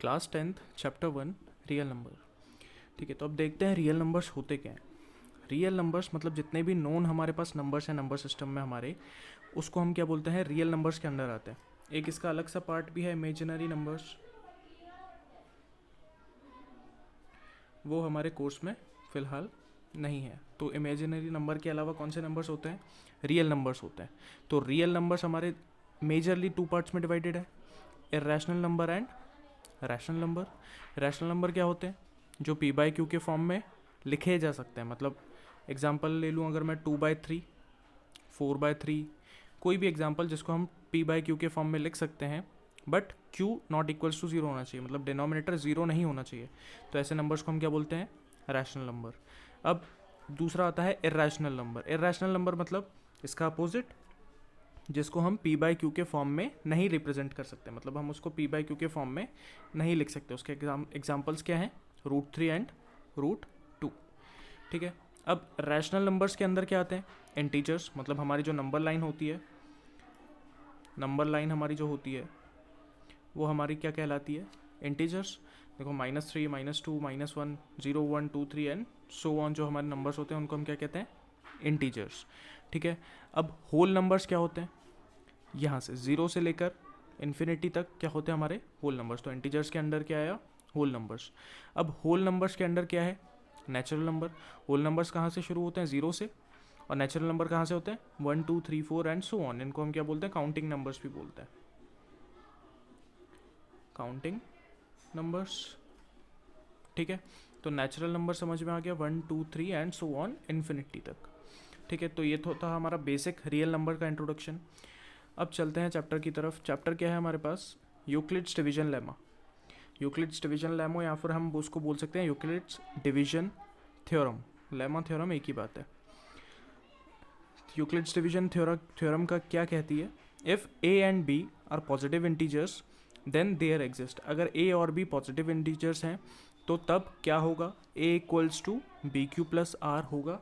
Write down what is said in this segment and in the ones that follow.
Class 10th chapter 1 real number. ठीक है, तो अब देखते हैं रियल नंबर्स होते क्या हैं। रियल नंबर्स मतलब जितने भी नोन हमारे पास नंबर्स हैं नंबर सिस्टम में हमारे, उसको हम क्या बोलते हैं, रियल नंबर्स के अंडर आते हैं। एक इसका अलग सा पार्ट भी है इमेजिनरी नंबर्स, वो हमारे कोर्स में फ़िलहाल नहीं है। तो इमेजिनरी नंबर के अलावा कौन से नंबर्स होते हैं, रियल नंबर्स होते हैं। तो रियल नंबर्स हमारे मेजरली टू पार्ट्स में डिवाइडेड है, irrational number and rational number. Rational number क्या होते हैं, जो पी बाई क्यू के फॉर्म में लिखे जा सकते हैं। मतलब एग्जांपल ले लूँ अगर मैं 2/3, 4/3, कोई भी एग्जांपल जिसको हम पी बाई क्यू के फॉर्म में लिख सकते हैं, but q not equals to zero होना चाहिए, मतलब डिनोमिनेटर ज़ीरो नहीं होना चाहिए। तो ऐसे नंबर्स को हम क्या बोलते हैं, रैशनल नंबर। अब दूसरा आता है इरेशनल नंबर। इरेशनल नंबर मतलब इसका अपोजिट, जिसको हम पी बाई क्यू के फॉर्म में नहीं रिप्रेजेंट कर सकते, मतलब हम उसको पी बाई क्यू के फॉर्म में नहीं लिख सकते। उसके एग्जाम्पल्स क्या हैं, √3 एंड √2। ठीक है, अब रैशनल नंबर्स के अंदर क्या आते हैं, इंटीजर्स, मतलब हमारी जो नंबर लाइन होती है, नंबर लाइन हमारी जो होती है वो हमारी क्या कहलाती है, इंटीजर्स। देखो -3, -2, -1, 0, 1, 2, 3 एंड सो ऑन, जो हमारे नंबर्स होते हैं उनको हम क्या कहते हैं, इंटीजर्स। ठीक है, अब होल नंबर्स क्या होते हैं, यहाँ से 0 से लेकर इन्फिनिटी तक क्या होते हैं हमारे होल नंबर्स। तो इंटीजर्स के अंडर क्या आया, होल नंबर्स। अब होल नंबर्स के अंडर क्या है, नेचुरल नंबर। होल नंबर्स कहाँ से शुरू होते हैं, 0 से, और नेचुरल नंबर कहाँ से होते हैं, 1, 2, 3, 4 एंड सो ऑन। इनको हम क्या बोलते हैं, काउंटिंग नंबर्स भी बोलते हैं, काउंटिंग नंबर्स। ठीक है, तो नेचुरल नंबर समझ में आ गया, 1, 2, 3 एंड सो ऑन इन्फिनिटी तक। ठीक है, तो ये तो था हमारा बेसिक रियल नंबर का इंट्रोडक्शन। अब चलते हैं चैप्टर की तरफ। चैप्टर क्या है हमारे पास, Euclid's division lemma. Euclid's division lemma, या फिर हम उसको बोल सकते हैं Euclid's division theorem. Lemma theorem एक ही बात है। यूक्लिड्स डिवीजन थ्योरम का क्या कहती है, if a and b are positive integers then there exist. अगर ए और बी पॉजिटिव इंटीजर्स हैं तो तब क्या होगा, a equals to b q plus r होगा,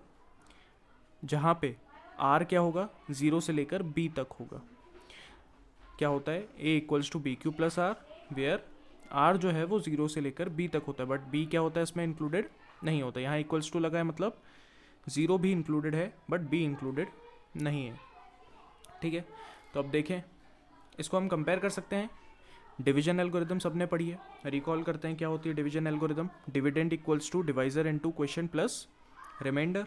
जहाँ पे आर क्या होगा, 0 से लेकर बी तक होगा। क्या होता है, a equals to b q plus r, where r जो है वो 0 से लेकर बी तक होता है, बट बी क्या होता है इसमें इंक्लूडेड नहीं होता। यहाँ इक्वल्स टू लगा है मतलब 0 भी इंक्लूडेड है बट बी इंक्लूडेड नहीं है। ठीक है, तो अब देखें, इसको हम कंपेयर कर सकते हैं। डिवीजन एल्गोरिदम सबने पढ़ी है, रिकॉल करते हैं क्या होती है division algorithm. Dividend equals to divisor into question plus remainder.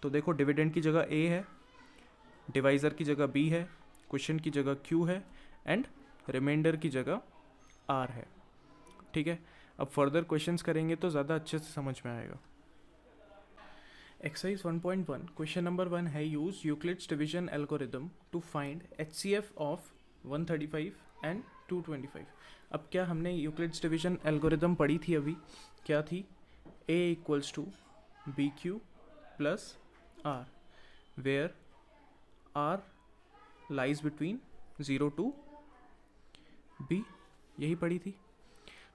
तो देखो, डिविडेंड की जगह ए है, डिवाइजर की जगह बी है, क्वेश्चन की जगह क्यू है एंड रिमाइंडर की जगह आर है। ठीक है, अब फर्दर क्वेश्चंस करेंगे तो ज़्यादा अच्छे से समझ में आएगा। एक्सरसाइज 1.1 क्वेश्चन नंबर 1 है, use Euclid's division algorithm to find HCF of 135 and 225। अब क्या हमने यूक्लिड्स डिवीजन एल्गोरिदम पढ़ी थी अभी, क्या थी, A equals to b q plus r, where r lies between 0 to b, यही पढ़ी थी।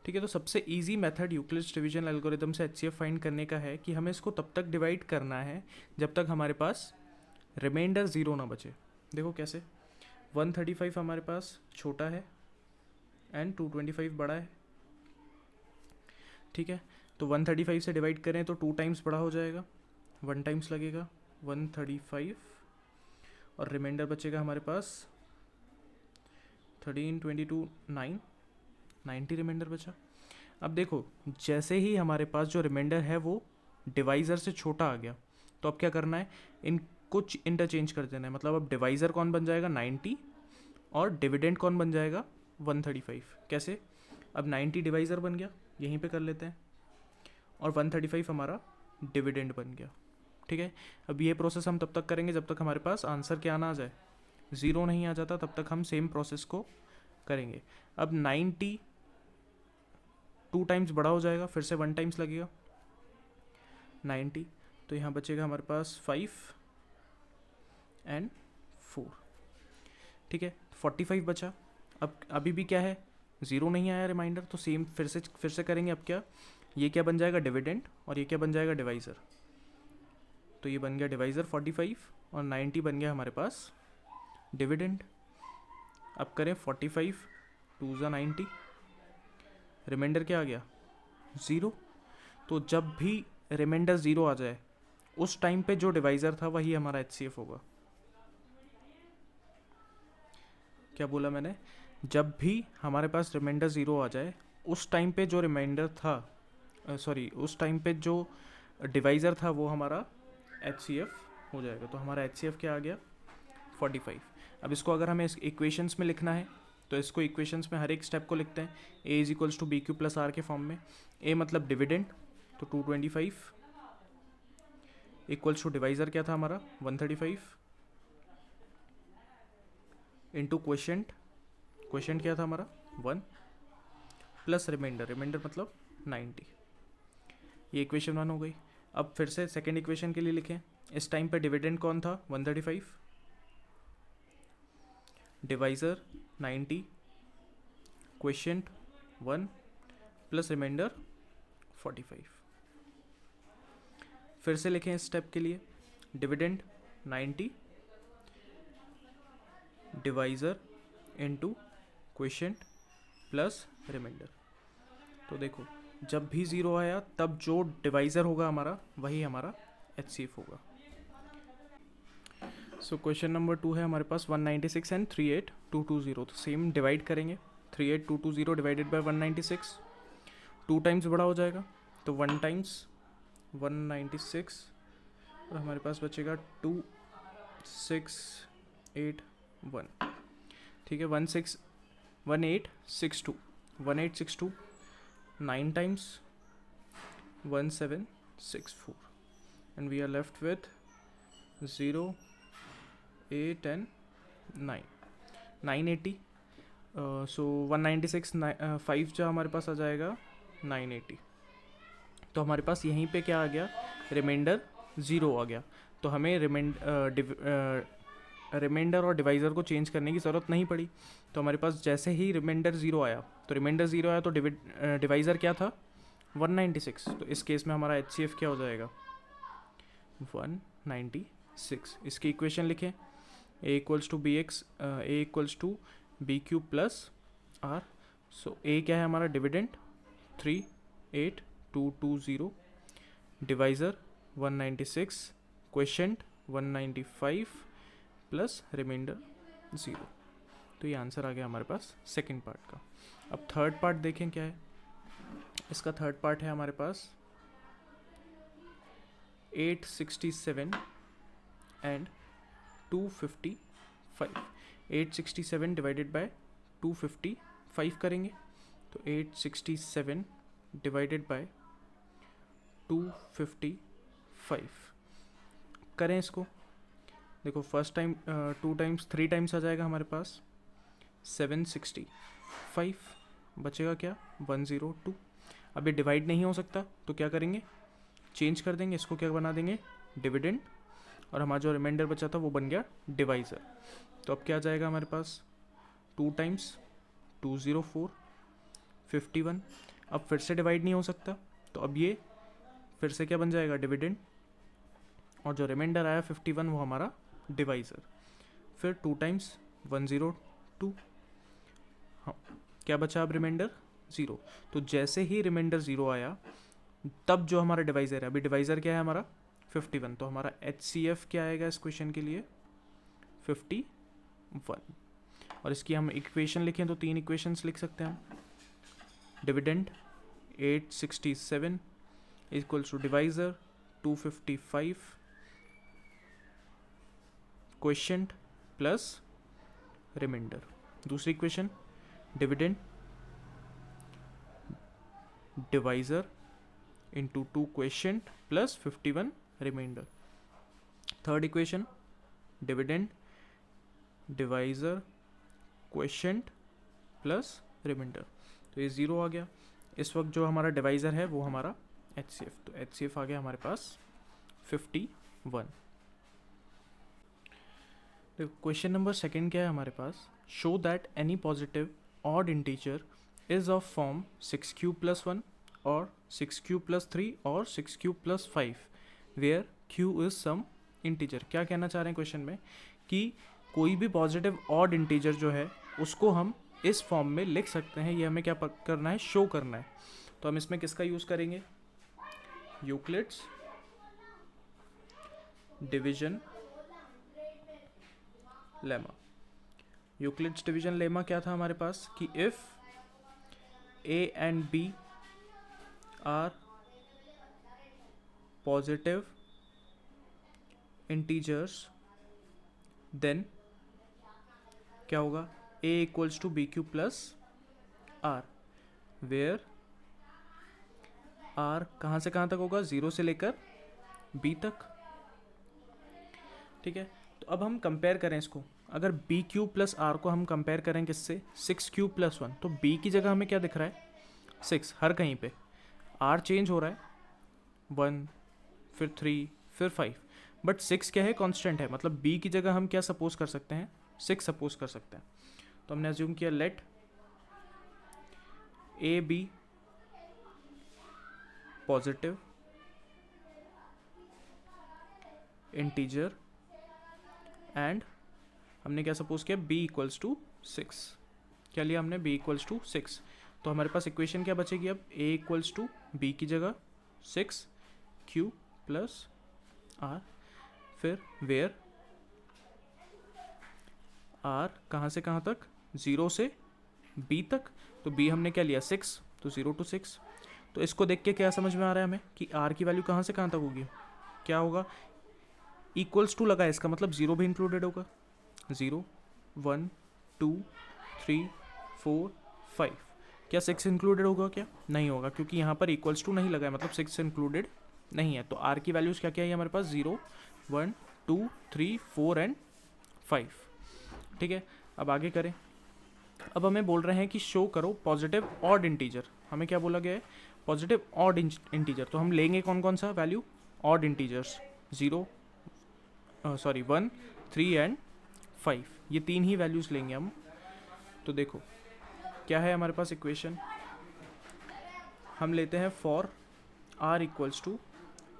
ठीक है, तो सबसे easy method Euclid's division algorithm से HCF फाइंड करने का है कि हमें इसको तब तक डिवाइड करना है जब तक हमारे पास रिमाइंडर 0 ना बचे। देखो कैसे, 135 हमारे पास छोटा है एंड 225 बड़ा है। ठीक है, तो 135 से डिवाइड करें तो 2 टाइम्स बड़ा हो जाएगा, 1 टाइम्स लगेगा 135, और रिमाइंडर बचेगा हमारे पास 13, 22, 9, 90 रिमाइंडर बचा। अब देखो, जैसे ही हमारे पास जो रिमाइंडर है वो डिवाइज़र से छोटा आ गया, तो अब क्या करना है, इन कुछ इंटरचेंज कर देना है। मतलब अब डिवाइज़र कौन बन जाएगा, 90, और डिविडेंड कौन बन जाएगा, 135। कैसे, अब 90 डिवाइज़र बन गया, यहीं पे कर लेते हैं, और 135 हमारा डिविडेंड बन गया। ठीक है, अब ये प्रोसेस हम तब तक करेंगे जब तक हमारे पास आंसर क्या ना आ जाए, 0 नहीं आ जाता, तब तक हम सेम प्रोसेस को करेंगे। अब 90 2 टाइम्स बड़ा हो जाएगा, फिर से 1 टाइम्स लगेगा 90, तो यहाँ बचेगा हमारे पास 5 एंड 4। ठीक है, 45 बचा। अब अभी भी क्या है, 0 नहीं आया रिमाइंडर, तो सेम फिर से करेंगे। अब क्या, ये क्या बन जाएगा, डिविडेंड, और ये क्या बन जाएगा, डिवाइज़र। तो ये बन गया डिवाइज़र 45, और 90 बन गया हमारे पास डिविडेंड। अब करें 45 2 × 90, रिमाइंडर क्या आ गया 0। तो जब भी रिमाइंडर 0 आ जाए उस टाइम पे जो डिवाइज़र था वही हमारा HCF होगा। क्या बोला मैंने? जब भी हमारे पास रिमाइंडर 0 आ जाए उस टाइम पे जो रिमाइंडर था, उस टाइम पे जो डिवाइज़र था वो हमारा HCF हो जाएगा। तो हमारा HCF क्या आ गया 45। अब इसको अगर हमें इस इक्वेशंस में लिखना है तो इसको इक्वेशंस में हर एक स्टेप को लिखते हैं। A is equals to b q plus r के फॉर्म में। A मतलब डिविडेंड, तो 225 इक्वल्स टू डिवाइज़र क्या था हमारा 135 इंटू क्वेश्चंट, क्वेश्चंट क्या था हमारा 1 प्लस रिमाइंडर, रिमाइंडर मतलब 90। ये इक्वेशन 1 हो गई। अब फिर से सेकेंड इक्वेशन के लिए लिखें। इस टाइम पे डिविडेंड कौन था 135, डिवाइज़र 90, क्वेश्चंट 1 प्लस रिमाइंडर 45। फिर से लिखें इस स्टेप के लिए, dividend 90, divisor into quotient plus remainder. तो देखो जब भी 0 आया तब जो डिवाइज़र होगा हमारा वही हमारा HCF होगा। सो क्वेश्चन नंबर 2 है हमारे पास 196 एंड 38220। तो सेम डिवाइड करेंगे, 38220 डिवाइडेड बाय 196, 2 टाइम्स बड़ा हो जाएगा तो 1 टाइम्स 196 और हमारे पास बचेगा 2681। ठीक है, 1862 9 times 1764 and we are left with 0 8 and 9 980। So 196 5 जो हमारे पास आ जाएगा 980। तो हमारे पास यहीं पे क्या आ गया रिमाइंडर 0 आ गया। तो हमें रिमाइंडर और डिवाइज़र को चेंज करने की ज़रूरत नहीं पड़ी। तो हमारे पास जैसे ही रिमाइंडर 0 आया तो डिवाइज़र क्या था 196। तो इस केस में हमारा HCF क्या हो जाएगा 196। इसकी इक्वेशन लिखें, A equals to b q plus r. So A क्या है हमारा dividend 38220, divisor 196, quotient 195 plus remainder 0। तो ये आंसर आ गया हमारे पास सेकंड पार्ट का। अब थर्ड पार्ट देखें क्या है। इसका थर्ड पार्ट है हमारे पास 867 एंड 255। 867 डिवाइडेड बाय 255 करेंगे तो 867 डिवाइडेड बाय 255 करें इसको। देखो फर्स्ट टाइम 2 टाइम्स 3 टाइम्स आ जाएगा हमारे पास 765, बचेगा क्या 102। अब ये डिवाइड नहीं हो सकता तो क्या करेंगे चेंज कर देंगे, इसको क्या बना देंगे डिविडेंड, और हमारा जो रिमाइंडर बचा था वो बन गया डिवाइज़र। तो अब क्या आ जाएगा हमारे पास 2 टाइम्स 204 51। अब फिर से डिवाइड नहीं हो सकता तो अब ये फिर से क्या बन जाएगा डिविडेंड, और जो रिमाइंडर आया 51 वो हमारा डिवाइज़र। फिर 2 टाइम्स 102। हाँ, क्या बचा अब रिमाइंडर 0। तो जैसे ही रिमाइंडर 0 आया तब जो हमारा डिवाइज़र है, अभी डिवाइज़र क्या है हमारा 51, तो हमारा HCF क्या आएगा इस क्वेश्चन के लिए 51। और इसकी हम इक्वेशन लिखें तो 3 इक्वेशंस लिख सकते हैं हम। Dividend 867 equals to divisor 255, quotient plus remainder. दूसरी equation dividend divisor into 2 quotient plus 51 remainder. Third equation dividend divisor quotient plus remainder. तो ये 0 आ गया। इस वक्त जो हमारा डिवाइज़र है वो हमारा HCF, तो HCF आ गया हमारे पास 51। देखो क्वेश्चन नंबर सेकंड क्या है हमारे पास, show that any positive odd integer is of form 6 plus 1 और 6 प्लस 3 और 6 plus 5 where q is some integer. क्या कहना चाह रहे हैं क्वेश्चन में कि कोई भी पॉजिटिव ऑड इंटीजर जो है उसको हम इस फॉर्म में लिख सकते हैं, ये हमें क्या करना है, शो करना है। तो हम इसमें किसका यूज़ करेंगे, Euclid's division lemma. Euclid's division lemma क्या था हमारे पास कि if a and b are positive integers then क्या होगा, a equals to bq plus r, where r कहाँ से कहाँ तक होगा, 0 से लेकर b तक। ठीक है, तो अब हम कंपेयर करें इसको, अगर बी क्यूब प्लस आर को हम कंपेयर करें किससे, 6 क्यूब प्लस 1, तो b की जगह हमें क्या दिख रहा है, 6 हर कहीं पे। r चेंज हो रहा है, 1 फिर 3 फिर 5, बट 6 क्या है, कांस्टेंट है, मतलब b की जगह हम क्या सपोज कर सकते हैं, 6 सपोज कर सकते हैं। तो हमने अज्यूम किया let a b positive integer and हमने क्या सपोज किया, b इक्वल्स टू 6, क्या लिया हमने, b इक्वल्स टू 6। तो हमारे पास इक्वेशन क्या बचेगी अब, a इक्वल्स टू b की जगह 6 q प्लस r, फिर वेयर r कहाँ से कहाँ तक, 0 से b तक, तो b हमने क्या लिया 6, तो 0 to 6। तो इसको देख के क्या समझ में आ रहा है हमें कि r की वैल्यू कहाँ से कहाँ तक होगी, क्या होगा, इक्वल्स टू लगा है, इसका मतलब 0 भी इंक्लूडेड होगा, 0 1 2 3 4 5, क्या 6 इंक्लूडेड होगा, क्या नहीं होगा, क्योंकि यहाँ पर इक्वल्स टू नहीं लगा है, मतलब 6 इंक्लूडेड नहीं है। तो r की वैल्यूज़ क्या क्या है हमारे पास, 0 1 2 3 4 एंड 5। ठीक है, अब आगे करें, अब हमें बोल रहे हैं कि शो करो पॉजिटिव ऑड इंटीजर, हमें क्या बोला गया है, पॉजिटिव ऑड इंटीजर। तो हम लेंगे कौन कौन सा वैल्यू, ऑड इंटीजर्स, 0 1 3 एंड 5, ये 3 ही वैल्यूज़ लेंगे हम। तो देखो क्या है हमारे पास इक्वेशन, हम लेते हैं फॉर r इक्वल्स टू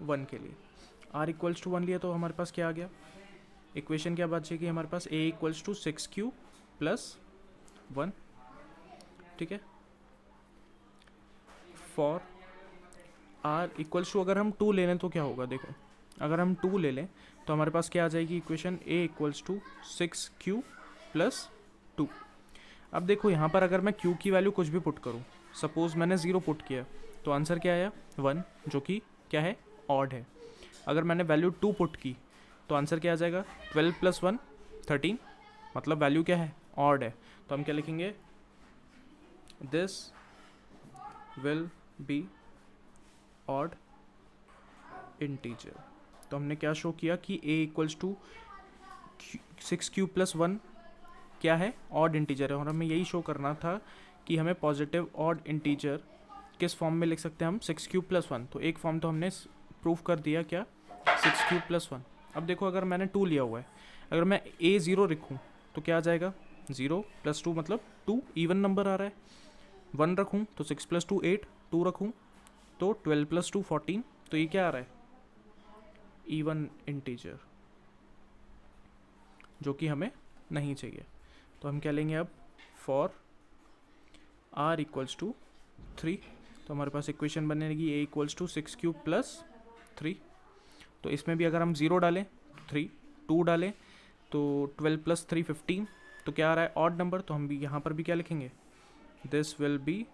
1 के लिए, r इक्वल्स टू 1 लिया तो हमारे पास क्या आ गया, इक्वेशन क्या बचेगी हमारे पास, a equals to 6q plus 1। ठीक है, फॉर r इक्वल्स टू अगर हम 2 ले लें तो क्या होगा, देखो अगर हम 2 ले लें तो हमारे पास क्या आ जाएगी equation, a equals to 6q plus 2। अब देखो यहाँ पर अगर मैं q की वैल्यू कुछ भी पुट करूँ, सपोज मैंने 0 पुट किया तो आंसर क्या आया 1, जो कि क्या है, ऑड है। अगर मैंने वैल्यू 2 पुट की तो आंसर क्या आ जाएगा, 12 प्लस 1 13, मतलब वैल्यू क्या है, ऑड है। तो हम क्या लिखेंगे, this will be odd integer. तो हमने क्या शो किया कि a equals to 6q plus 1 क्या है, ऑड इंटीजर है, और हमें यही शो करना था कि हमें पॉजिटिव ऑड इंटीजर किस फॉर्म में लिख सकते हैं हम, 6q प्लस 1। तो एक फॉर्म तो हमने प्रूफ कर दिया, क्या 6q प्लस 1। अब देखो अगर मैंने 2 लिया हुआ है, अगर मैं a 0 लिखूँ तो क्या आ जाएगा, 0 प्लस 2 मतलब 2, इवन नंबर आ रहा है, 1 रखूँ तो 6 प्लस 2 8, 2 रखूँ तो 12 प्लस 2 14, तो ये क्या आ रहा है, इवन इंटीजर, जो कि हमें नहीं चाहिए। तो हम क्या लेंगे अब, फॉर r इक्वल्स टू 3, तो हमारे पास इक्वेशन बनेगी a equals to 6q plus 3। तो इसमें भी अगर हम 0 डालें 3, 2 डालें तो 12 प्लस 3 15, तो क्या आ रहा है, ऑड नंबर। तो हम भी यहाँ पर भी क्या लिखेंगे, this will be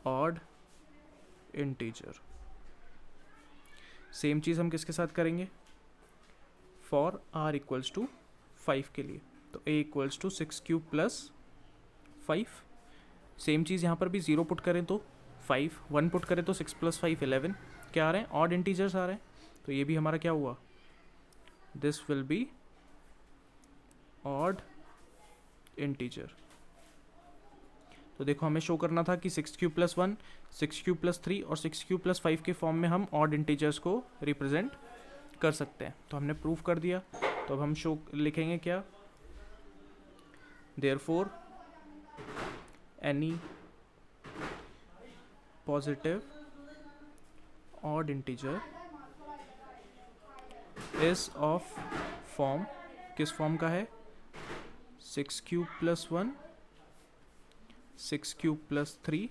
odd integer. Same चीज़ हम किसके साथ करेंगे, फॉर r इक्वल्स टू 5 के लिए, तो a equals to 6q plus 5। Same चीज़ यहाँ पर भी 0 पुट करें तो 5, 1 पुट करें तो 6 प्लस 5 11, क्या आ रहे हैं, ऑड इंटीजर्स आ रहे हैं। तो ये भी हमारा क्या हुआ, this will be odd integer. तो देखो हमें शो करना था कि 6q प्लस 1, 6q प्लस 3 और 6q प्लस 5 के फॉर्म में हम ऑड इंटीजर्स को रिप्रेजेंट कर सकते हैं। तो हमने प्रूफ कर दिया। तो अब हम शो लिखेंगे क्या, therefore any positive odd integer is of form, किस फॉर्म का है, 6 क्यूब प्लस 1, 6 क्यूब प्लस 3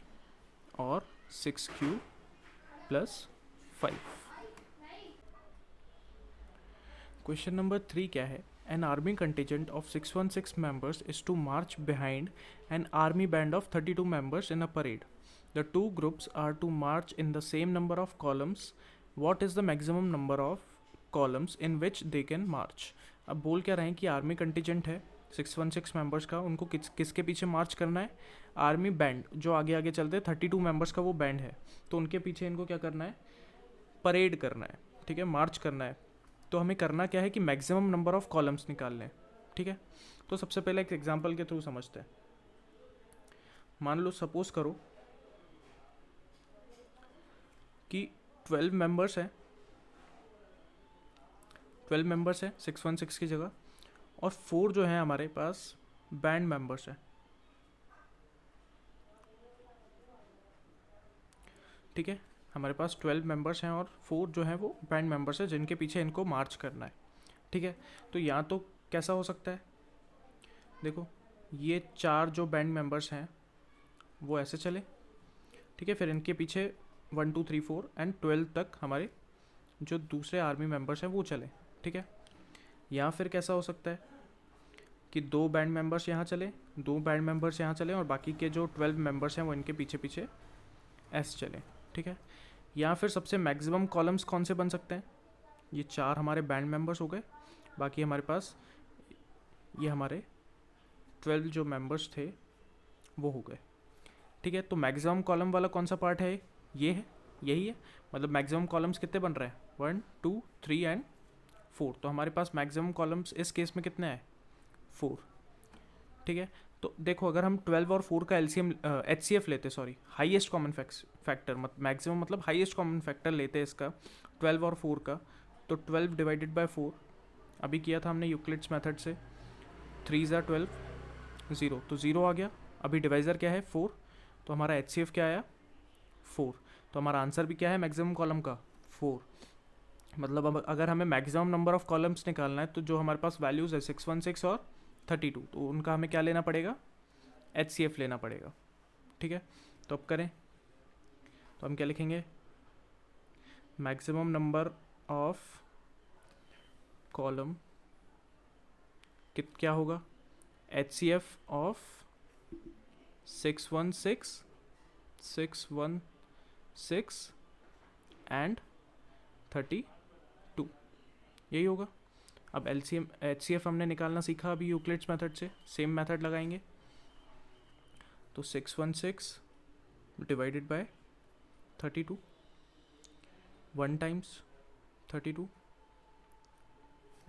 और 6 क्यूब प्लस 5। क्वेश्चन नंबर 3 क्या है? An army contingent of 616 members is to march behind an army band of 32 members in a parade. The two groups are to march in the same number of columns. What is the maximum number of columns in which they can march? अब बोल क्या रहे हैं कि army contingent है 616 members का, उनको किसके पीछे मार्च करना है? आर्मी बैंड जो आगे आगे चलते हैं, 32 मेंबर्स का वो बैंड है, तो उनके पीछे इनको क्या करना है? परेड करना है, ठीक है, मार्च करना है। तो हमें करना क्या है कि मैक्सिमम नंबर ऑफ कॉलम्स निकाल लें, ठीक है। तो सबसे पहले एक एग्जांपल के थ्रू समझते हैं। मान लो सपोज करो कि 12 मेंबर्स हैं, 12 मेंबर्स हैं 616 की जगह, और 4 जो है हमारे पास बैंड मेंबर्स हैं, ठीक है। हमारे पास 12 मेंबर्स हैं और 4 जो हैं वो बैंड मेंबर्स हैं जिनके पीछे इनको मार्च करना है, ठीक है। तो यहाँ तो कैसा हो सकता है, देखो ये 4 जो बैंड मेंबर्स हैं वो ऐसे चले, ठीक है, फिर इनके पीछे 1 2 3 4 एंड 12 तक हमारे जो दूसरे आर्मी मेंबर्स हैं वो चले, ठीक है। या फिर कैसा हो सकता है कि 2 बैंड मेंबर्स यहाँ चले, 2 बैंड मेंबर्स यहाँ चले और बाकी के जो 12 मेंबर्स हैं वो इनके पीछे पीछे ऐसे चले, ठीक है। या फिर सबसे मैक्सिमम कॉलम्स कौन से बन सकते हैं? ये 4 हमारे बैंड मेंबर्स हो गए, बाकी हमारे पास ये हमारे 12 जो मेंबर्स थे वो हो गए, ठीक है। तो मैक्सिमम कॉलम वाला कौन सा पार्ट है? ये है, यही है। मतलब मैक्सिमम कॉलम्स कितने बन रहे हैं? 1 2 3 एंड 4। तो हमारे पास मैक्सिमम कॉलम्स इस केस में कितने हैं? 4, ठीक है। तो देखो अगर हम 12 और 4 का एलसीएम एचसीएफ लेते, sorry highest common factor, maximum मतलब हाईएस्ट कॉमन फैक्टर लेते इसका 12 और 4 का, तो 12 डिवाइडेड बाय 4 अभी किया था हमने यूक्लिड्स मेथड से, 3 ज़ा 12 0, तो 0 आ गया। अभी डिवाइज़र क्या है? 4, तो हमारा एचसीएफ क्या आया? 4। तो हमारा आंसर भी क्या है मैक्सिमम कॉलम का? 4। मतलब अब अगर हमें मैक्सिमम नंबर ऑफ कॉलम्स निकालना है तो जो हमारे पास वैल्यूज़ है 616 और 32, तो उनका हमें क्या लेना पड़ेगा? एचसीएफ लेना पड़ेगा, ठीक है। तो अब करें तो हम क्या लिखेंगे? मैक्सिमम नंबर ऑफ कॉलम क्या होगा? एचसीएफ ऑफ 616 एंड 32, यही होगा। अब एलसीएम एचसीएफ हमने निकालना सीखा अभी यूक्लिड्स मेथड से, सेम मेथड लगाएंगे। तो 616 डिवाइडेड बाय 32, 1 टाइम्स 32,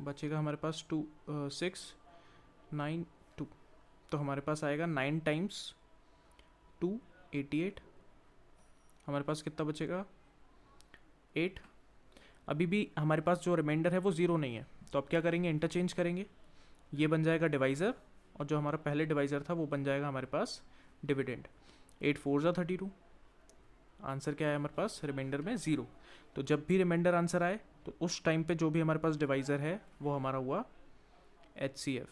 बचेगा हमारे पास 2 6 9 2, तो हमारे पास आएगा 9 टाइम्स 2 88। हमारे पास कितना बचेगा? 8। अभी भी हमारे पास जो रिमाइंडर है वो 0 नहीं है, तो अब क्या करेंगे? इंटरचेंज करेंगे, ये बन जाएगा डिवाइज़र और जो हमारा पहले डिवाइज़र था वो बन जाएगा हमारे पास डिविडेंड। 8 4 ज़ा 32, आंसर क्या है हमारे पास? रिमाइंडर में 0। तो जब भी रिमाइंडर आंसर आए तो उस टाइम पे जो भी हमारे पास डिवाइज़र है वो हमारा हुआ एचसीएफ।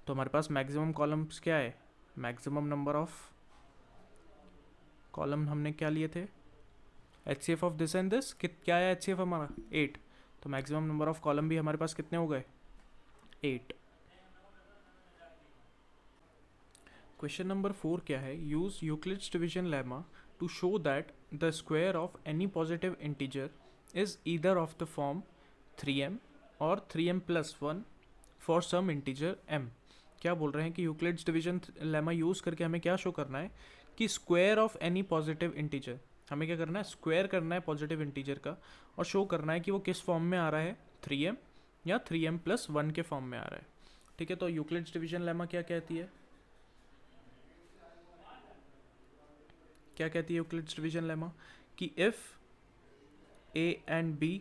तो हमारे पास मैक्सिमम कॉलम्स क्या है? मैक्सिमम नंबर ऑफ कॉलम हमने क्या लिए थे? HCF of this and this, क्या है एचसीएफ हमारा? 8। तो मैक्सिमम नंबर ऑफ कॉलम भी हमारे पास कितने हो गए? 8। क्वेश्चन नंबर 4 क्या है? Use Euclid's division lemma to show that the square of any positive integer is either of the form 3m और 3m+1 for some integer m। क्या बोल रहे हैं कि यूक्लिड्स डिवीजन लेमा यूज़ करके हमें क्या शो करना है कि square of any positive integer, हमें क्या करना है? स्क्वायर करना है पॉजिटिव इंटीजर का और शो करना है कि वो किस फॉर्म में आ रहा है? 3m या 3m+1 के फॉर्म में आ रहा है, ठीक है। तो यूक्लिड्स डिवीजन लेमा क्या कहती है? क्या कहती है यूक्लिड्स डिवीजन लेमा? कि if a and b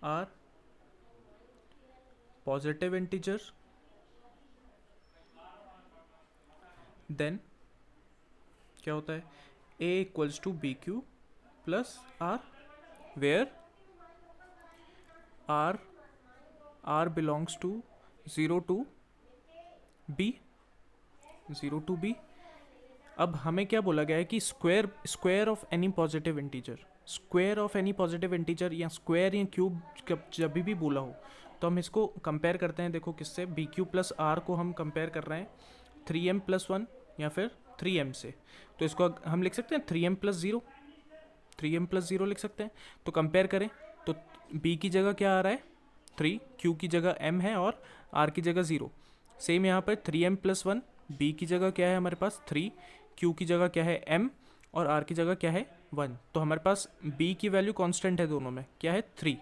are positive integer then क्या होता है? a equals to b q plus r, where r belongs to 0 to b, 0 to b. अब हमें क्या बोला गया है कि square of any positive integer, square of any positive integer या स्क्वायर या क्यूब जब भी बोला हो तो हम इसको कंपेयर करते हैं। देखो किससे, बी क्यू प्लस आर को हम कंपेयर कर रहे हैं 3m प्लस 1 या फिर 3m से। तो इसको हम लिख सकते हैं 3m प्लस 0, 3m प्लस 0 लिख सकते हैं। तो कंपेयर करें तो b की जगह क्या आ रहा है 3, q की जगह m है और r की जगह 0। सेम यहाँ पर 3m प्लस 1, b की जगह क्या है हमारे पास 3, q की जगह क्या है m और r की जगह क्या है 1। तो हमारे पास b की वैल्यू कांस्टेंट है दोनों में, क्या है 3।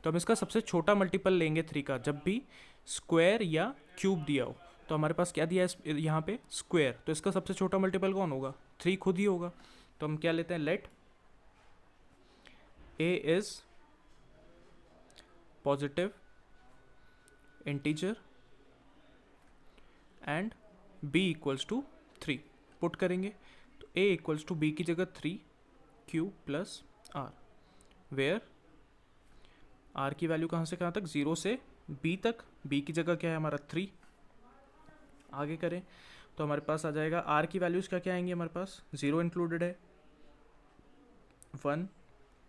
तो हम इसका सबसे छोटा मल्टीपल लेंगे 3 का जब भी स्क्वायर या क्यूब दिया हो। तो हमारे पास क्या दिया है यहाँ पे स्क्वायर, तो इसका सबसे छोटा मल्टीपल कौन होगा 3 खुद ही होगा। तो हम क्या लेते हैं, let a is positive integer and b equals to 3 put करेंगे। तो a इक्वल्स टू b की जगह 3q plus r, where r की वैल्यू कहाँ से कहाँ तक 0 से b तक, b की जगह क्या है हमारा 3। आगे करें तो हमारे पास आ जाएगा r की वैल्यूज़ क्या क्या आएंगी हमारे पास, 0 इंक्लूडेड है, 1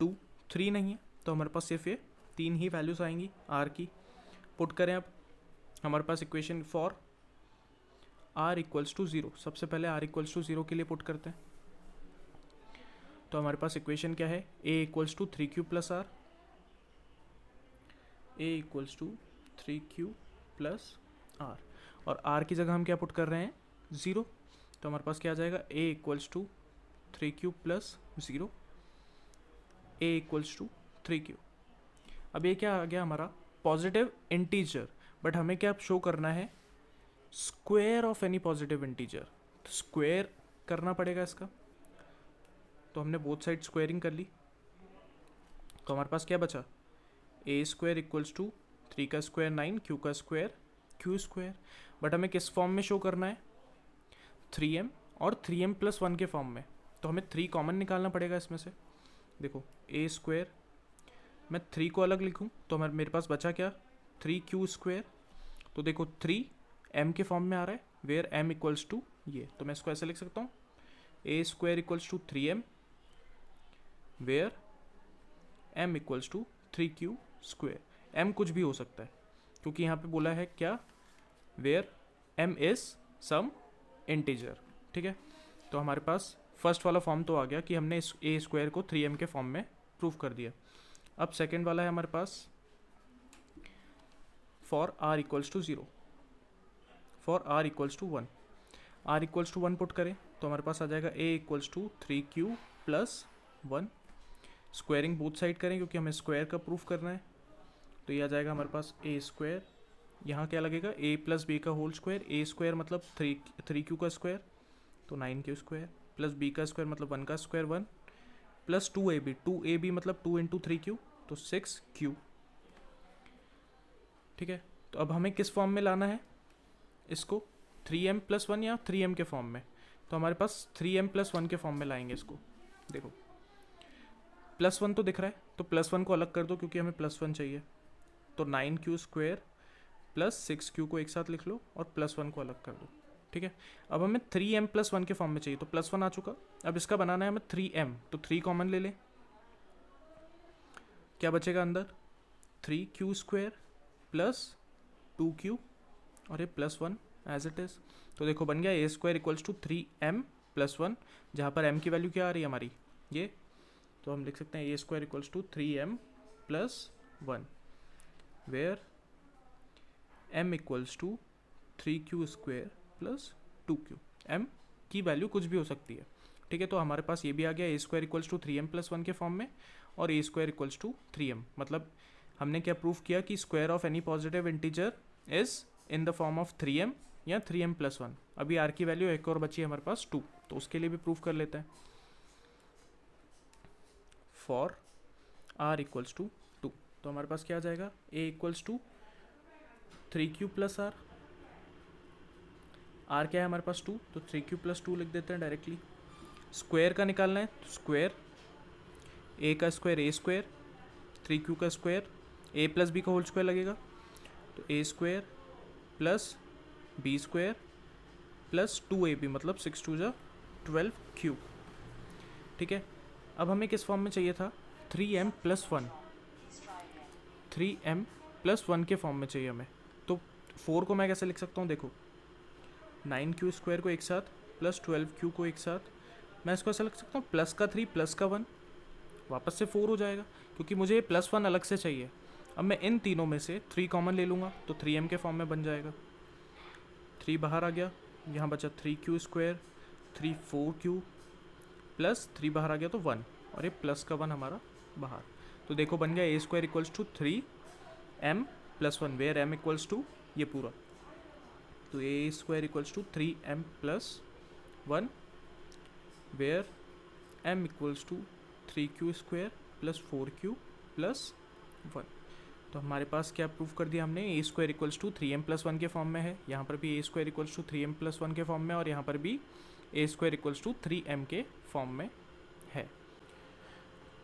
2 3 नहीं है, तो हमारे पास सिर्फ ये 3 ही वैल्यूज़ आएंगी r की। पुट करें अब हमारे पास equation for r equals to 0, सबसे पहले r इक्वल्स टू 0 के लिए पुट करते हैं। तो हमारे पास इक्वेशन क्या है, a equals to 3q plus r, a equals to 3q plus r, और r की जगह हम क्या पुट कर रहे हैं 0। तो हमारे पास क्या आ जाएगा, a equals to 3q plus 0, a equals to 3q। अब ये क्या आ गया हमारा पॉजिटिव इंटीजर, बट हमें क्या शो करना है square of any positive integer. तो स्क्वायर करना पड़ेगा इसका, तो हमने बोथ साइड स्क्वायरिंग कर ली। तो हमारे पास क्या बचा, a स्क्वायर इक्वल्स टू 3 का स्क्वायर 9, q का स्क्वायर q स्क्वायर। बट हमें किस फॉर्म में शो करना है 3m और 3m प्लस 1 के फॉर्म में। तो हमें 3 कॉमन निकालना पड़ेगा इसमें से। देखो a स्क्वायर, मैं 3 को अलग लिखूं तो मेरे पास बचा क्या 3q स्क्वायर। तो देखो 3 m के फॉर्म में आ रहा है, वेयर m इक्वल्स टू ये, तो मैं इसको ऐसे लिख सकता हूँ a square equals to 3m, where m equals to 3q square. m कुछ भी हो सकता है क्योंकि यहाँ पे बोला है क्या, where m is some integer. ठीक है, तो हमारे पास फर्स्ट वाला फॉर्म तो आ गया कि हमने इस a स्क्वायर को 3m के फॉर्म में प्रूव कर दिया। अब सेकेंड वाला है हमारे पास for r equals to 0, for r equals to 1, r equals to 1 put करें तो हमारे पास आ जाएगा a equals to 3q plus 1। Squaring both side करें क्योंकि हमें स्क्वायर का प्रूफ करना है। तो ये आ जाएगा हमारे पास a स्क्वायर, यहाँ क्या लगेगा a प्लस b का होल स्क्वायर, a स्क्वायर मतलब 3q का स्क्वायर तो 9q स्क्वायर, प्लस b का स्क्वायर मतलब 1 का स्क्वायर 1, प्लस 2ab मतलब 2 इंटू 3q तो 6q। ठीक है, तो अब हमें किस फॉर्म में लाना है इसको, 3m प्लस 1 या 3m के फॉर्म में। तो हमारे पास 3m प्लस 1 के फॉर्म में लाएंगे इसको। देखो प्लस 1 तो दिख रहा है, तो प्लस 1 को अलग कर दो क्योंकि हमें प्लस 1 चाहिए। तो 9q स्क्वायर प्लस 6q को एक साथ लिख लो और प्लस 1 को अलग कर दो। ठीक है, अब हमें 3m प्लस 1 के फॉर्म में चाहिए, तो प्लस 1 आ चुका। अब इसका बनाना है हमें 3m, तो 3 कॉमन ले लें, क्या बचेगा अंदर 3q स्क्वायर प्लस 2q और ये प्लस 1 एज इट इज़। तो देखो बन गया a square equals to 3m plus 1, जहाँ पर m की वैल्यू क्या आ रही है हमारी ये, तो हम लिख सकते हैं a square equals to 3m plus 1, where m equals to 3q square plus 2q। m की वैल्यू कुछ भी हो सकती है। ठीक है, तो हमारे पास ये भी आ गया a square equals to 3m plus 1 के फॉर्म में और a square equals to 3m। मतलब हमने क्या प्रूफ किया कि square of any positive integer is in the form of 3m या 3m प्लस 1। अभी r की वैल्यू एक और बची है हमारे पास 2, तो उसके लिए भी प्रूफ कर लेते हैं। फॉर r इक्वल्स टू 2, तो हमारे पास क्या आ जाएगा a equals to 3q plus r, r क्या है हमारे पास 2, तो 3q प्लस 2 लिख देते हैं डायरेक्टली। स्क्वायर का निकालना है तो स्क्वायर, a का स्क्वायर a स्क्वायर, 3q का स्क्वायर a प्लस b का होल स्क्वायर लगेगा, तो a स्क्वायर plus b square plus 2ab मतलब 6 2 जा 12 क्यूब। ठीक है, अब हमें किस फॉर्म में चाहिए था, 3m प्लस 1, 3m प्लस 1 के फॉर्म में चाहिए हमें। तो 4 को मैं कैसे लिख सकता हूँ, देखो 9q स्क्वायर को एक साथ प्लस 12q को एक साथ, मैं इसको ऐसा लिख सकता हूँ प्लस का 3 प्लस का 1, वापस से 4 हो जाएगा, क्योंकि मुझे ये प्लस 1 अलग से चाहिए। अब मैं इन तीनों में से 3 कॉमन ले लूँगा तो 3m के फॉर्म में बन जाएगा। 3 बाहर आ गया, यहाँ बचा 3q स्क्वायर 3 4q प्लस 3 बाहर आ गया तो 1, और ये प्लस का 1 हमारा बाहर। तो देखो बन गया a square equals to 3m plus 1, where m equals to ये पूरा, तो a square equals to 3m plus 1 where m equals to 3q square plus 4q plus 1। तो हमारे पास क्या प्रूफ कर दिया हमने, a square equals to 3m plus 1 के फॉर्म में है, यहाँ पर भी a square equals to 3m plus 1 के फॉर्म में, और यहाँ पर भी a square equals to 3m के फॉर्म में है।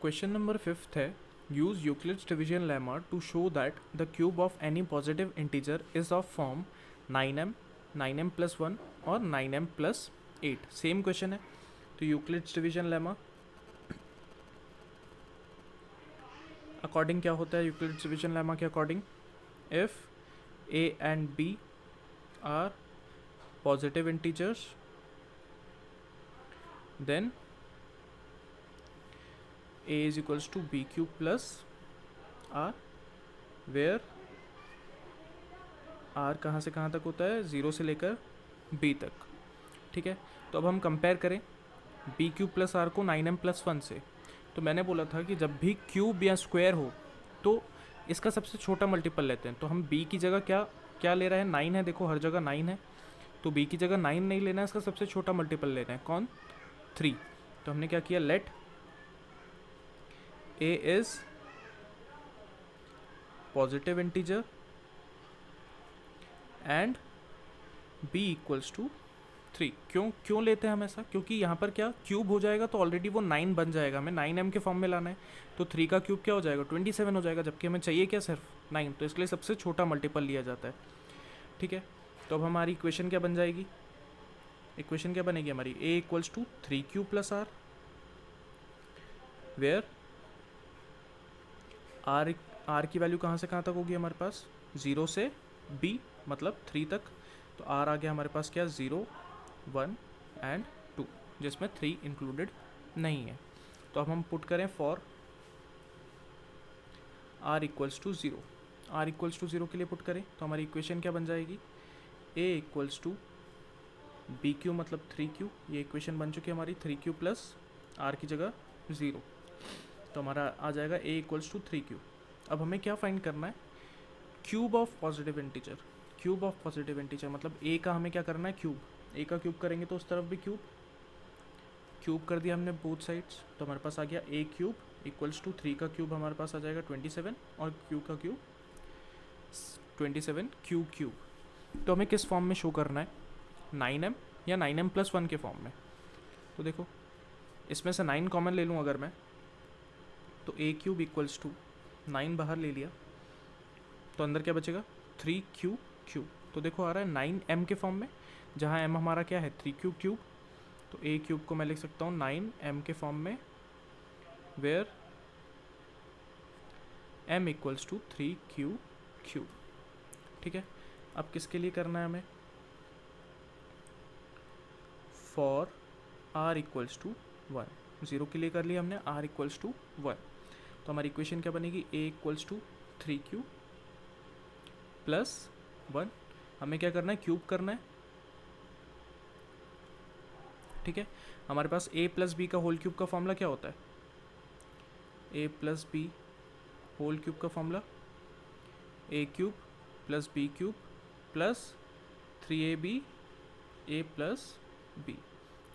क्वेश्चन नंबर 5 है, use Euclid's division lemma to show that the cube of any positive integer is of form 9m, 9m plus 1 और 9m प्लस 8। सेम क्वेश्चन है, तो Euclid's division lemma according क्या होता है, यूक्लिड्स डिवीजन लेमा के according, if a and b are positive integers then a is equals to b cube plus r, where r कहाँ से कहाँ तक होता है, 0 से लेकर b तक। ठीक है, तो अब हम कंपेयर करें b क्यूब प्लस r को 9m प्लस 1 से। तो मैंने बोला था कि जब भी क्यूब या स्क्वायर हो तो इसका सबसे छोटा मल्टीपल लेते हैं। तो हम b की जगह क्या क्या ले रहे हैं, 9 है, देखो हर जगह 9 है, तो b की जगह 9 नहीं लेना है, इसका सबसे छोटा मल्टीपल लेना है, कौन, 3। तो हमने क्या किया, late a is positive integer and b equals to 3। क्यों लेते हैं हम ऐसा, क्योंकि यहाँ पर क्या क्यूब हो जाएगा तो ऑलरेडी वो 9 बन जाएगा, हमें 9m के फॉर्म में लाना है, तो 3 का क्यूब क्या हो जाएगा, 27 हो जाएगा, जबकि हमें चाहिए क्या, सिर्फ 9, तो इसके लिए सबसे छोटा मल्टीपल लिया जाता है। ठीक है, तो अब हमारी इक्वेशन क्या बन जाएगी, इक्वेशन क्या बनेगी हमारी, a equals to 3q plus r, where r की वैल्यू कहाँ से कहाँ तक होगी हमारे पास, 0 से b मतलब 3 तक, तो r आ गया हमारे पास क्या, 0 1 एंड 2, जिसमें 3 इंक्लूडेड नहीं है। तो अब हम पुट करें for r equals to 0, r equals to 0 के लिए पुट करें तो हमारी इक्वेशन क्या बन जाएगी, a equals to b q मतलब 3q, ये इक्वेशन बन चुकी है हमारी, 3q प्लस r की जगह 0, तो हमारा आ जाएगा a इक्वल्स टू 3q। अब हमें क्या फाइंड करना है, cube of positive integer, cube of positive integer मतलब a का हमें क्या करना है, क्यूब, a का क्यूब करेंगे तो उस तरफ भी क्यूब कर दिया हमने बोथ साइड्स, तो हमारे पास आ गया a क्यूब इक्वल्स टू 3 का क्यूब हमारे पास आ जाएगा 27 और q का क्यूब 27 क्यूब। तो हमें किस फॉर्म में शो करना है, 9m या 9m प्लस 1 के फॉर्म में। तो देखो इसमें से 9 कॉमन ले लूँ अगर मैं, तो a क्यूब इक्वल्स टू 9 बाहर ले लिया तो अंदर क्या बचेगा, 3q क्यूब। तो देखो आ रहा है 9m के फॉर्म में, जहाँ m हमारा क्या है 3q क्यूब, तो a क्यूब को मैं लिख सकता हूँ 9m के फॉर्म में, where m equals to 3q cube. ठीक है, अब किसके लिए करना है हमें, फॉर r इक्वल्स टू 1, 0 के लिए कर लिया हमने, r इक्वल्स टू 1, तो हमारी इक्वेशन क्या बनेगी, a equals to 3q plus 1, हमें क्या करना है, क्यूब करना है। ठीक है, हमारे पास a प्लस बी का होल क्यूब का फॉर्मूला क्या होता है, a plus b whole cube का formula a cube plus b cube plus 3ab a plus b,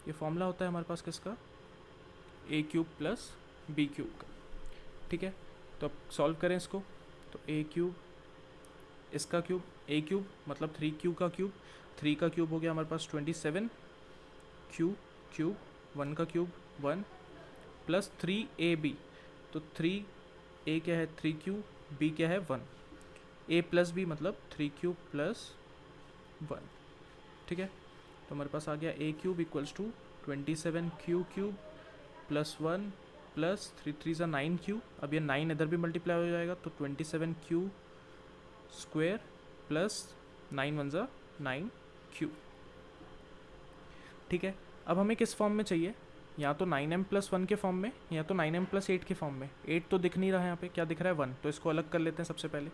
ये फॉर्मूला होता है हमारे पास किसका, a cube plus b cube का। ठीक है, तो अब सॉल्व करें इसको, तो a क्यूब इसका क्यूब, a क्यूब मतलब 3q का क्यूब, 3 का क्यूब हो गया हमारे पास 27, q क्यूब 1 का क्यूब 1 प्लस 3ab, तो 3a क्या है 3q, b क्या है 1, a प्लस b मतलब 3q प्लस 1, ठीक है। तो हमारे पास आ गया a cube equals to 27 q cube plus 1 plus 3 3 ज़ा 9 क्यू। अब ये 9 इधर भी मल्टीप्लाई हो जाएगा तो 27 क्यू स्क्वेयर प्लस 9 1 ज़ा 9 क्यू, ठीक है। अब हमें किस फॉर्म में चाहिए, या तो 9m प्लस 1 के फॉर्म में या तो 9m प्लस 8 के फॉर्म में। 8 तो दिख नहीं रहा है यहाँ पे, क्या दिख रहा है 1, तो इसको अलग कर लेते हैं सबसे पहले।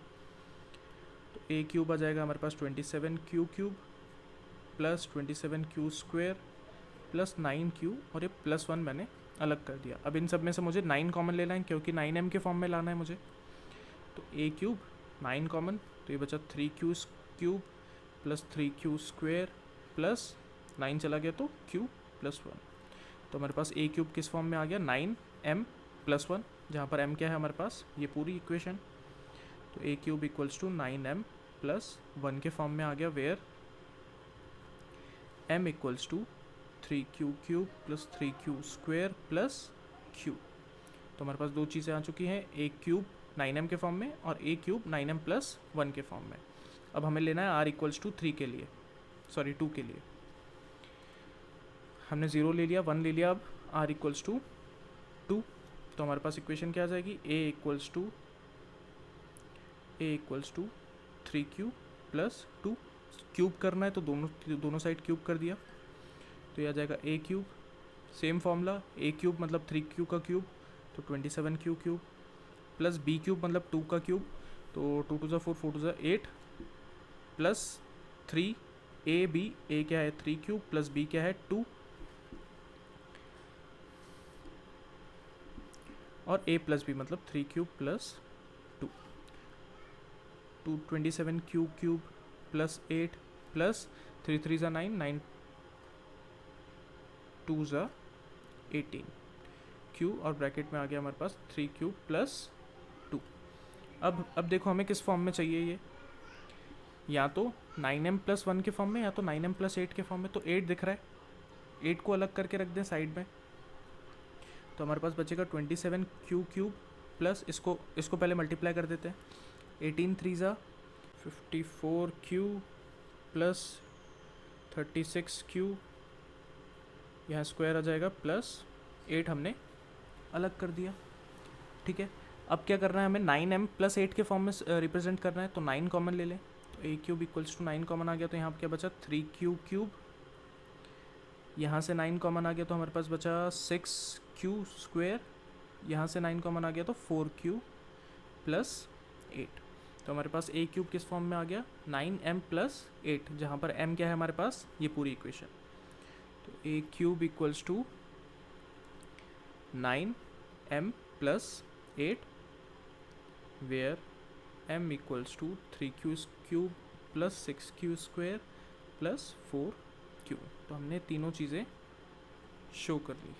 तो ए क्यूब आ जाएगा हमारे पास 27 q cube plus 27 Q square plus 9 Q, और ये प्लस 1 मैंने अलग कर दिया। अब इन सब में से मुझे 9 कॉमन लेना है क्योंकि 9m के फॉर्म में लाना है मुझे। तो ए क्यूब 9 कॉमन, तो ये बचा 3 Q cube plus 3 Q square plus 9 चला गया तो क्यू प्लस 1। तो हमारे पास ए क्यूब किस फॉर्म में आ गया 9m प्लस 1, जहाँ पर m क्या है हमारे पास ये पूरी इक्वेशन। तो a cube equals to 9m plus 1 के फॉर्म में आ गया, where m equals to 3q cube plus 3q square plus q। तो हमारे पास दो चीज़ें आ चुकी हैं, ए क्यूब 9m के फॉर्म में और ए क्यूब 9m प्लस 1 के फॉर्म में। अब हमें लेना है r इक्वल्स टू 3 के लिए, सॉरी 2 के लिए। हमने 0 ले लिया, 1 ले लिया, अब r इक्वल्स टू 2। तो हमारे पास इक्वेशन क्या आ जाएगी, a equals to 3q plus 2। Cube करना है तो दोनों साइड क्यूब कर दिया, तो ये आ जाएगा a cube. Same formula, a cube मतलब 3q का क्यूब तो 27q cube plus b cube मतलब 2 का क्यूब, तो 2 2 4 4 2 8 प्लस 3ab, a क्या है 3 क्यूब प्लस b क्या है 2, और a प्लस बी मतलब 3 cube plus 2, 27 q cube plus 8 plus 3 3 ज़ा 9, 9 2 ज़ा 18 क्यू, और ब्रैकेट में आ गया हमारे पास 3 क्यूब प्लस 2। अब देखो हमें किस फॉर्म में चाहिए ये, या तो 9m प्लस 1 के फॉर्म में या तो 9m प्लस 8 के फॉर्म में। तो 8 दिख रहा है, 8 को अलग करके रख दें साइड में। तो हमारे पास बचेगा 27 क्यू क्यूब प्लस इसको पहले मल्टीप्लाई कर देते हैं, 18 3 ज़ा 54 क्यू प्लस 36 क्यू, यहाँ स्क्वायर आ जाएगा प्लस 8 हमने अलग कर दिया, ठीक है। अब क्या करना है हमें, 9m प्लस 8 के फॉर्म में रिप्रेजेंट करना है, तो 9 कॉमन ले लें। तो a cube equals to 9 common आ गया, तो यहाँ पर क्या बचा 3q क्यूब, यहाँ से 9 कॉमन आ गया तो हमारे पास बचा 6q स्क्वेयर, यहाँ से 9 कॉमन आ गया तो 4q प्लस 8। तो हमारे पास ए क्यूब किस फॉर्म में आ गया 9m प्लस 8, जहाँ पर m क्या है हमारे पास ये पूरी इक्वेशन। तो a cube equals to 9m plus 8 where m equals to 3q cube plus 6q square plus 4q। तो हमने तीनों चीज़ें शो कर ली।